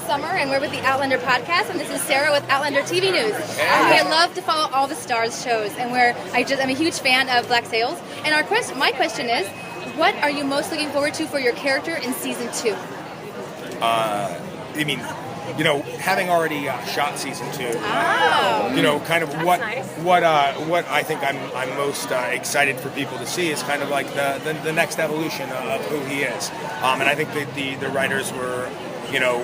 Summer, and we're with the Outlander Podcast, and this is Sarah with Outlander TV News. I love to follow all the Starz shows, and I'm a huge fan of Black Sails. And my question is, what are you most looking forward to for your character in season 2? Having already shot season 2, kind of That's what nice. what I think I'm most excited for people to see is kind of like the next evolution of who he is. And I think that the writers were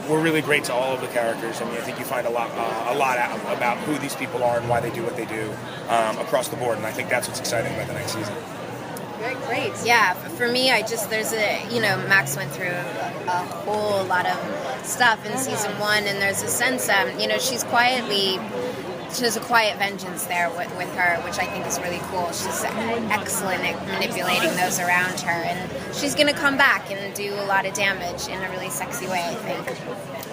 really great to all of the characters. I mean, I think you find a lot out about who these people are and why they do what they do across the board. And I think that's what's exciting about the next season. Very great. Yeah, for me, Max went through a whole lot of stuff in season 1, and there's a sense, she has a quiet vengeance there with her, which I think is really cool. She's excellent at manipulating those around her, and she's going to come back and do a lot of damage in a really sexy way, I think.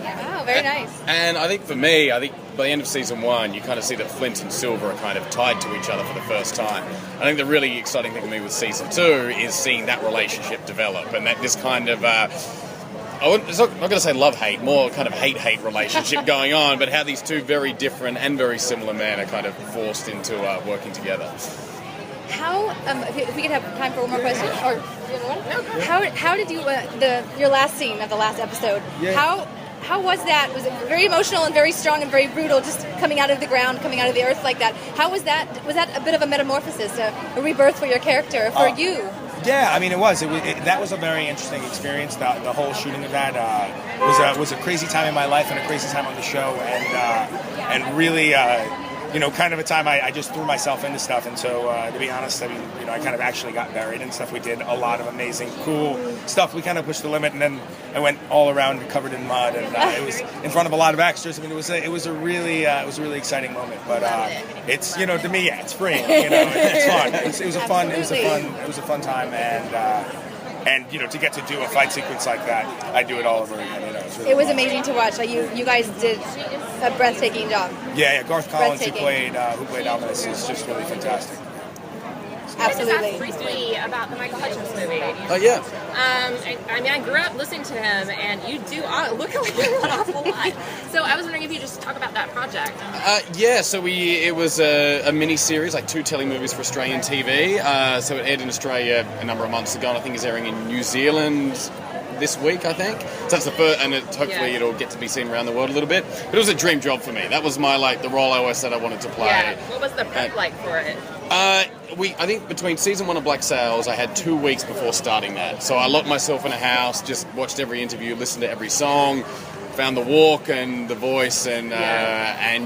Yeah. Oh, very nice. And I think for me, by the end of season 1, you kind of see that Flint and Silver are kind of tied to each other for the first time. I think the really exciting thing for me with season 2 is seeing that relationship develop, and that this kind of I'm not going to say love-hate, more kind of hate-hate relationship going on, but how these two very different and very similar men are kind of forced into working together. How, if we could have time for one more question, or the other one? How did you, your last scene of the last episode, how was that? Was it very emotional and very strong and very brutal, just coming out of the ground, coming out of the earth like that? How was that? Was that a bit of a metamorphosis, a rebirth for your character, for you? Yeah, I mean, it was. That was a very interesting experience. The whole shooting of that was a crazy time in my life and a crazy time on the show, and really, kind of a time I just threw myself into stuff. And so, to be honest, I mean, I kind of actually got buried in stuff. We did a lot of amazing, cool stuff. We kind of pushed the limit, and then I went all around covered in mud, and it was in front of a lot of extras. I mean, it was a really exciting moment. But it's to me, it's free. It's fun. It was a fun time, and to get to do a fight sequence like that, I'd do it all over again. It was amazing to watch. Like you guys did a breathtaking job. Yeah. Garth Collins, who played Alvinus, is just really fantastic. Absolutely. I just asked briefly about the Michael Hutchins movie. Oh, yeah. I grew up listening to him, and you do look like him an awful lot. So I was wondering if you just talk about that project. So it was a mini-series, like 2 telemovies for Australian TV. So it aired in Australia a number of months ago, and I think it's airing in New Zealand this week, I think. So that's the first, and hopefully it'll get to be seen around the world a little bit. But it was a dream job for me. That was my, the role I always said I wanted to play. Yeah. What was the prep like for it? I think between season 1 of Black Sails, I had 2 weeks before starting that. So I locked myself in a house, just watched every interview, listened to every song, found the walk and the voice, and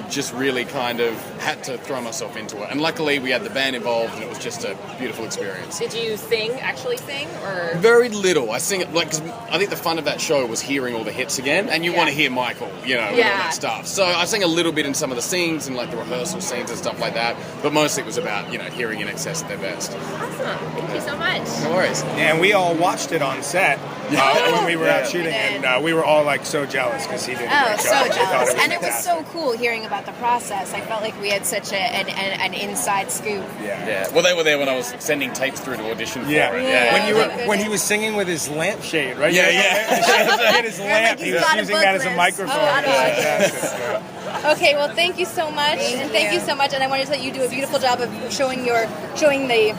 just really kind of had to throw myself into it. And luckily we had the band involved, and it was just a beautiful experience. Did you actually sing, or? Very little. I sing it, because I think the fun of that show was hearing all the hits again, and you want to hear Michael, and all that stuff. So I sang a little bit in some of the scenes, and the rehearsal scenes and stuff like that, but mostly it was about, hearing INXS at their best. Awesome. Thank you so much. No worries. And we all watched it on set when we were out shooting, and we were all so jealous because he did a great so job. jealous. And it was so cool hearing about the process. I felt like we had such an inside scoop. Yeah. Well, they were there when I was sending tapes through to audition for it. Yeah. When he was singing with his lampshade, right? Yeah. He had his lamp. He was using that as a microphone. Okay, well, thank you so much, thank you so much. And I wanted to tell you do a beautiful job of showing the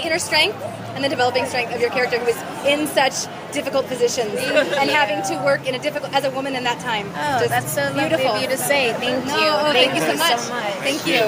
inner strength and the developing strength of your character, who is in such difficult positions and having to work as a woman in that time. Oh, that's so lovely of you to say. Thank you. Thank you so much. Thank you.